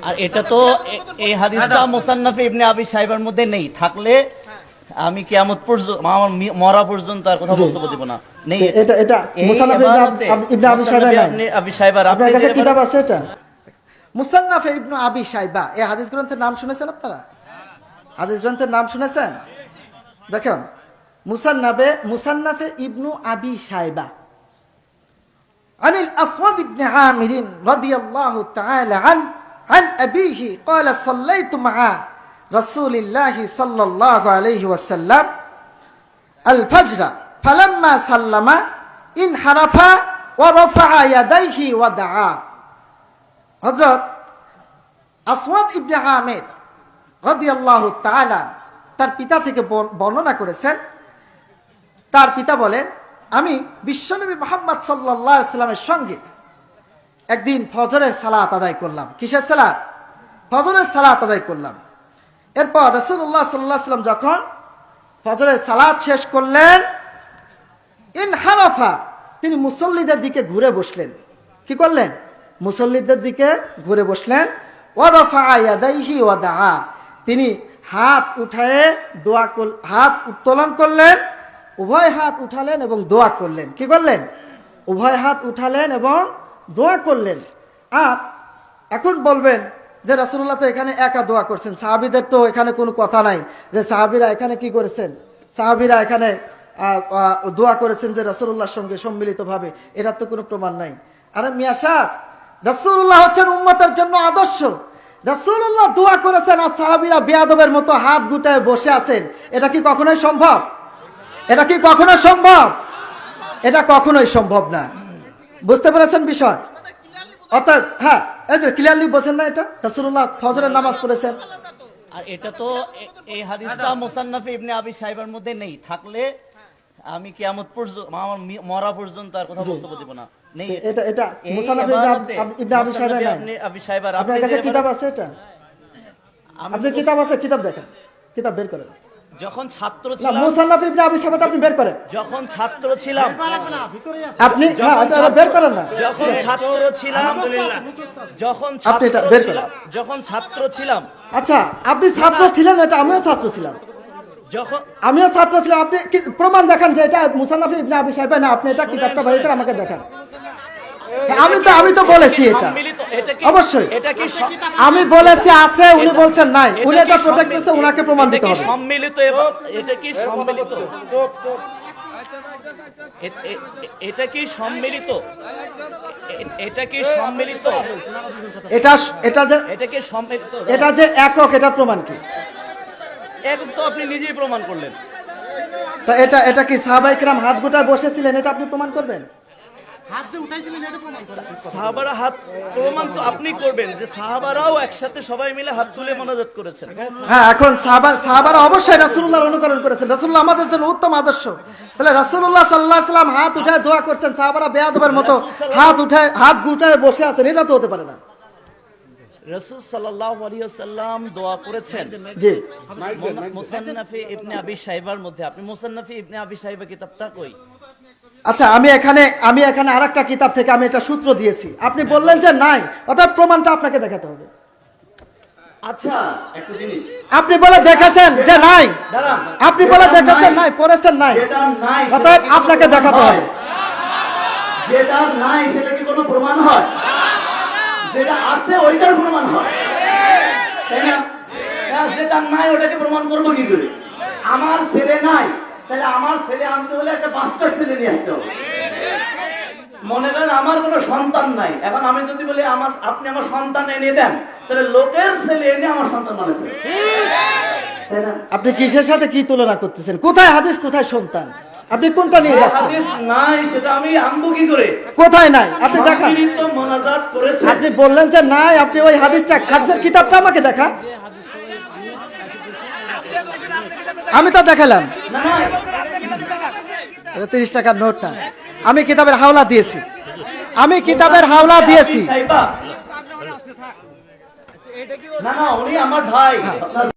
আর এটা তো এই হাদিসটা মুসান্নাফে ইবনে আবি শাইবার মধ্যে নেই, থাকলে আমি কিয়ামত পর্যন্ত আমার মরা পর্যন্ত আর কথা বলতে দেব না। নেই, এটা মুসান্নাফে ইবনে আবি শাইবা নাই। আবি শাইবার আপনার কাছে কিতাব আছে এটা? মুসান্নাফে ইবনে আবি শাইবা, এই হাদিস গ্রন্থের নাম শুনেছেন আপনারা? হাদিস গ্রন্থের নাম শুনেছেন? দেখেন, মুসান্নাফে ইবনু আবি শাইবা আনিল আসওয়াদ ইবনে আমির রাদিয়াল্লাহু তাআলা عن أبيه قال صليت مع رسول الله صلى الله عليه وسلم الفجر فلما سلم انحرف ورفع يديه ودعا। হযরত আসওয়াদ ইবনে আমির রাদিয়াল্লাহু তাআলা তার পিতা থেকে বর্ণনা করেছেন, তার পিতা বলেন, আমি বিশ্বনবী মুহাম্মদ সাল্লাল্লাহু আলাইহি ওয়াসাল্লামের সঙ্গে একদিন ফজরের সালাত আদায় করলাম। কিসের সালাত? ফজরের সালাত আদায় করলাম। এরপর রাসূলুল্লাহ সাল্লাল্লাহু আলাইহি ওয়াসাল্লাম যখন ফজরের সালাত শেষ করলেন, ইনহারাফা, তিনি মুসল্লিদের দিকে ঘুরে বসলেন। কি করলেন? মুসল্লিদের দিকে ঘুরে বসলেন। ওয়া রাফা ইয়াদাইহি ওয়া দাআ, তিনি হাত উঠায়ে দোয়া হাত উত্তোলন করলেন, উভয় হাত উঠালেন এবং দোয়া করলেন। কি করলেন? উভয় হাত উঠালেন এবং দোয়া করলেন। আর এখন বলবেন যে রাসূলুল্লাহ তো এখানে একা দোয়া করছেন, সাহাবীদের তো এখানে কোনো কথা নাই যে সাহাবীরা এখানে কি করেছেন, সাহাবীরা এখানে দোয়া করেছেন যে রাসূলুল্লাহর সঙ্গে সম্মিলিতভাবে, এর তো কোনো প্রমাণ নাই। আরে মিয়া সাহেব, রাসূলুল্লাহ হচ্ছেন উম্মতের জন্য আদর্শ। রাসূলুল্লাহ দোয়া করেছেন আর সাহাবীরা বেয়াদবের মতো হাত গুটায় বসে আছেন, এটা কি কখনোই সম্ভব? এটা কি কখনো সম্ভব? এটা কখনোই সম্ভব না। বুঝতে পেরেছেন বিষয়? অর্থাৎ হ্যাঁ, এই যে ক্লিয়ারলি বলছেন না, এটা রাসূলুল্লাহ ফজরের নামাজ পড়েছেন। আর এটা তো এই হাদিসটা মুসান্নাফে ইবনে আবি শাইবার মধ্যে নেই, থাকলে আমি কিয়ামত পর্যন্ত আমার মরা পর্যন্ত আর কথা বলতে দেব না। নেই, এটা মুসান্নাফে ইবনে আবি শাইবা নাই। আবি শাইবার, আপনার কাছে কিতাব আছে এটা? আপনার কিতাব আছে? কিতাব দেখেন, কিতাব বের করেন। যখন ছাত্র ছিলাম, মুসান্নাফে ইবনে আবি শাইবা আপনি বের করেন। যখন ছাত্র ছিলাম আপনি বের করেন না। যখন ছাত্র ছিলাম, যখন ছাত্র ছিলাম। আচ্ছা, আপনি ছাত্র ছিলেন, এটা আমিও ছাত্র ছিলাম। আমিও ছাত্র ছিলাম। আপনি প্রমাণ দেখান যে এটা মুসান্নাফে ইবনে আবি শাইবা না। আপনি এটা কিতাবটা বাইরে করে আমাকে দেখান। আমি তো বলেছি এটা অবশ্যই, আমি বলেছি আছে, উনি বলছেন নাই, উনি এটা প্রোটেক্ট করছে, উনাকে প্রমাণ দিতে হবে। সম্মিলিত, এটা কি সম্মিলিত? এটা কি সম্মিলিত? এটা কি সম্মিলিত? এটা যে একক, এটা প্রমাণ কি? একক তো আপনি নিজেই প্রমাণ করলেন। তা এটা কি সাহাবায়ে কিরাম হাত গোটায় বসেছিলেন, এটা আপনি প্রমাণ করবেন? সাহাবারা হাত প্রমাণ তো আপনি করবেন যে সাহাবারাও একসাথে সবাই মিলে হাত তুলে মোনাজাত করেছেন। হ্যাঁ, এখন সাহাবারা অবশ্যই রাসূলুল্লাহর অনুকরণ করেছেন। রাসূলুল্লাহ আমাদের জন্য উত্তম আদর্শ। তাহলে রাসূলুল্লাহ সাল্লাল্লাহু আলাইহি ওয়াসাল্লাম হাত উঠায় দোয়া করছেন, সাহাবারা বেয়াদবের মতো হাত গুটায় বসে আছেন, এটা তো হতে পারে না। রাসূল সাল্লাল্লাহু আলাইহি ওয়াসাল্লাম দোয়া করেছেন জি মুসান্নাফে ইবনে আবি শাইবার মধ্যে। আপনি মুসান্নাফে ইবনে আবি শাইবা কিতাবটা কই? আচ্ছা, আমি এখানে আরেকটা কিতাব থেকে আমি এটা সূত্র দিয়েছি, আপনি বললেন যে নাই, অর্থাৎ প্রমাণটা আপনাকে দেখাতে হবে। আচ্ছা, একটা জিনিস আপনি বলে দেখেছেন যে নাই, আপনি বলে দেখেছেন নাই, পড়েছেন নাই, অর্থাৎ আপনাকে দেখাতে হবে। যেটা নাই সেটা কি কোনো প্রমাণ হয়? যেটা আছে ওইটার প্রমাণ হয়, তাই না? যেটা নাই ওটাকে প্রমাণ করবো কি করে? আমার ছেলে নাই, তাহলে আমার ছেলে আনতে হলে একটা বাস্টার ছেলে নিয়ে আসতে হবে। মনে করেন আমার কোনো সন্তান নাই, এখন আমি যদি বলি আপনি আমার সন্তান এনে দেন, তাহলে লোকের ছেলে এনে আমার সন্তান বানাতে হবে, তাই না? আপনি কিসের সাথে কি তুলনা করতেছেন? কোথায় হাদিস, কোথায় সন্তান? আপনি কোনটা নিয়ে যাচ্ছেন? হাদিস নাই, সেটা আমি আনবো কি করে? কোথায় নাই আপনি দেখান। মোনাজাত করেছেন, আপনি বললেন যে নাই, আপনি ওই হাদিসটা, হাদিসের কিতাবটা আমাকে দেখা। আমি তো দেখালাম 30 টাকার নোট না, আমি কিতাবের হাওলা দিয়েছি, না উনি আমার ভাই।